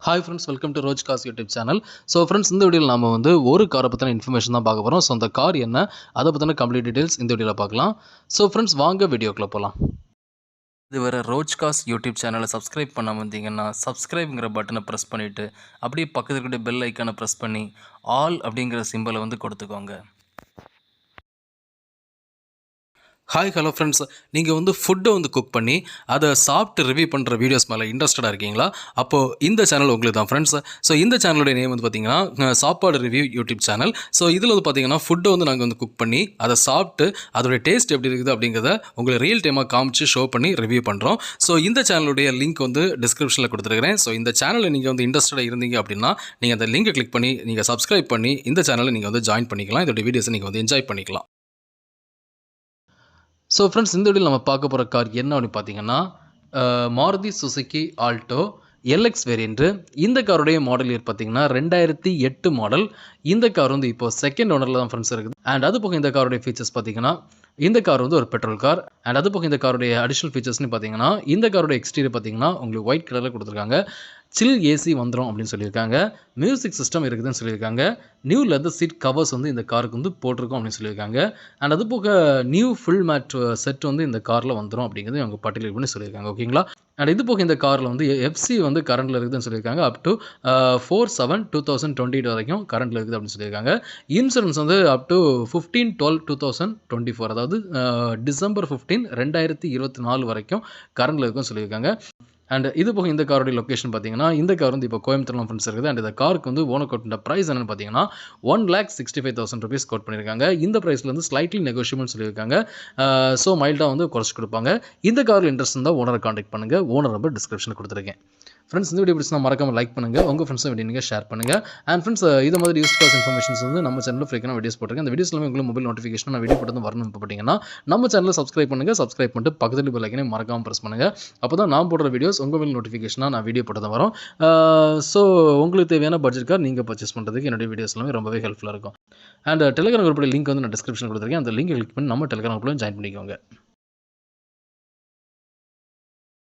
Hi friends, welcome to Roj Cars YouTube channel. So friends, இந்த வீடியோல நாம வந்து ஒரு காரை பத்தின இன்ஃபர்மேஷன் தான் பார்க்க போறோம். ஸோ அந்த கார் என்ன, அதை பத்தின கம்ப்ளீட் டீடைல்ஸ் இந்த வீடியோல பார்க்கலாம். ஸோ ஃப்ரெண்ட்ஸ், வாங்க வீடியோக்குள்ள போகலாம். இதுவரை ரோஜ் காஸ் யூடியூப் சேனலை சப்ஸ்கிரைப் பண்ணாமல் இருந்தீங்கன்னா சப்ஸ்கிரைப்ங்கிற பட்டனை ப்ரெஸ் பண்ணிவிட்டு அப்படியே பக்கத்தில் இருக்கிற பெல் ஐக்கானை ப்ரெஸ் பண்ணி ஆல் அப்படிங்கிற சிம்பலை வந்து கொடுத்துக்கோங்க. ஹாய் ஹலோ ஃப்ரெண்ட்ஸ், நீங்கள் வந்து ஃபுட்டை வந்து குக் பண்ணி அதை சாப்பிட்டு ரிவ்யூ பண்ணுற வீடியோஸ் மேலே இன்ட்ரெஸ்டடாக இருக்கீங்களா? அப்போது இந்த சேனல் உங்களுக்கு தான் ஃப்ரெண்ட்ஸ். ஸோ இந்த சேனலுடைய நேம் வந்து பார்த்திங்கன்னா சாப்பாடு ரிவ்யூ யூடியூப் சேனல். ஸோ இதில் வந்து பார்த்திங்கன்னா ஃபுட்டை வந்து நாங்கள் வந்து குக் பண்ணி அதை சாப்பிட்டு அதோடைய டேஸ்ட் எப்படி இருக்குது அப்படிங்கிறத உங்களை ரியல் டைமாக காமிச்சு ஷோ பண்ணி ரிவ்யூ பண்ணுறோம். ஸோ இந்த சேனலுடைய லிங்க் வந்து டிஸ்கிரிப்ஷனில் கொடுத்துருக்கிறேன். ஸோ இந்த சேனலில் நீங்கள் வந்து இன்ட்ரெஸ்டடாக இருந்தீங்க அப்படின்னா நீங்கள் அந்த லிங்கை கிளிக் பண்ணி நீங்கள் சப்ஸ்கிரைப் பண்ணி இந்த சேனலை நீங்கள் வந்து ஜாயின் பண்ணிக்கலாம். இதோடைய வீடியோஸை நீங்கள் வந்து என்ஜாய் பண்ணிக்கலாம். ஸோ ஃப்ரெண்ட்ஸ், இந்த வீடியோவில் நம்ம பார்க்க போகிற கார் என்ன அப்படின்னு பார்த்தீங்கன்னா Maruti Suzuki Alto LX variant. இந்த காருடைய மாடல் இயர் பார்த்தீங்கன்னா 2008 மாடல். இந்த கார் வந்து இப்போ செகண்ட் ஓனரில் தான் ஃப்ரெண்ட்ஸ் இருக்குது. அண்ட் அது போக இந்த காருடைய ஃபீச்சர்ஸ் பார்த்தீங்கன்னா இந்த கார் வந்து ஒரு பெட்ரோல் கார். அண்ட் அது போக இந்த காருடைய அடிஷனல் ஃபீச்சர்ஸ்னு பார்த்தீங்கன்னா இந்த காருடைய எக்ஸ்டீரியர் பார்த்தீங்கன்னா உங்களுக்கு ஒயிட் கலரில் கொடுத்துருக்காங்க. சில் ஏசி வந்துடும் அப்படின்னு சொல்லியிருக்காங்க. மியூசிக் சிஸ்டம் இருக்குதுன்னு சொல்லியிருக்காங்க. நியூ லெதர் சீட் கவர்ஸ் வந்து இந்த காருக்கு வந்து போட்டிருக்கோம் அப்படின்னு சொல்லியிருக்காங்க. அண்ட் அது போக நியூ ஃபுல் மேட் செட் வந்து இந்த காரில் வந்துடும் அப்படிங்கிறது அவங்க பட்டியல் பண்ணி சொல்லியிருக்காங்க. ஓகேங்களா? அண்ட் இது போக இந்த காரில் வந்து எஃப்சி வந்து கரண்டில் இருக்குதுன்னு சொல்லியிருக்காங்க. அப் டு 4/7/2020 வரைக்கும் கரண்டில் இருக்குது அப்படின்னு சொல்லியிருக்காங்க. இன்சூரன்ஸ் வந்து அப் டு 15/12/2024, அதாவது டிசம்பர் 15 2024 வரைக்கும் கரண்டில் இருக்குன்னு சொல்லியிருக்காங்க. அண்ட் இது போக இந்த காரோடைய லொக்கேஷன் பார்த்தீங்கன்னா இந்த கார் வந்து இப்போ கோயம்புத்தூர்லாம் ஃப்ரெண்ட்ஸ் இருக்குது. அண்ட் இந்த காருக்கு வந்து ஓனர் கோட் பண்ண ப்ரைஸ் என்னன்னு பார்த்தீங்கன்னா 1,65,000 rupees கோட் பண்ணியிருக்காங்க. இந்த ப்ரைஸில் வந்து ஸ்லைட்லி நெகோஷியபிள்னு சொல்லியிருக்காங்க. ஸோ மைல்டாக வந்து குறைச்சி கொடுப்பாங்க. இந்த காரில் இன்ட்ரெஸ்ட் இருந்தால் ஓனரை காண்டாக்ட் பண்ணுங்கள். ஓனர் நம்பர் டிஸ்கிரிப்ஷனில் கொடுத்துருக்கேன். ஃப்ரெண்ட்ஸ், இந்த வீடியோ பிடிச்சா மறக்காம லைக் பண்ணுங்கள். உங்கள் ஃப்ரெண்ட்ஸும் வீடியோ ஷேர் பண்ணுங்கள். அண்ட் ஃப்ரெண்ட்ஸ், இது மாதிரி யூஸ் காஸ் இன்ஃபர்மேஷன்ஸ் வந்து நம்ம சேனலில் ஃப்ரீக்கான வீடியோஸ் போட்டிருக்கேன். அந்த வீடியோஸ் எல்லாமே உங்களுக்கு மொபைல் நோட்டிஃபிகேஷன் நான் வீடியோ போட்டு வரணும் பார்த்தீங்கன்னா நம்ம சேனலில் சப்ஸ்கிரைப் பண்ணுங்கள். சப்ஸ்கிரைப் பண்ணிட்டு பக்கத்தில் பெல் ஐக்கனை மறக்காமல் ப்ரெஸ் பண்ணுங்கள். அப்போ தான் நான் போடுற வீடியோஸ் உங்கள் மொபைல் நோட்டிஃபிகேஷனாக நான் வீடியோ போட்டு தான் வரும். ஸோ உங்களுக்கு தேவையான பட்ஜெட் கார் நீங்கள் பர்ச்சேஸ் பண்ணுறதுக்கு என்னுடைய வீடியோஸ் எல்லாமே ரொம்பவே ஹெல்ப்ஃபுல்லாக இருக்கும். அண்ட் டெலிகிராம் குரூப்போட லிங்க் வந்து நான் டிஸ்கிரிப்ஷன் கொடுத்துருக்கேன். அந்த லிங்க் கிளிக் பண்ணி நம்ம டெலிகிராம் குரூப்பில் ஜாயின் பண்ணிக்கோங்க.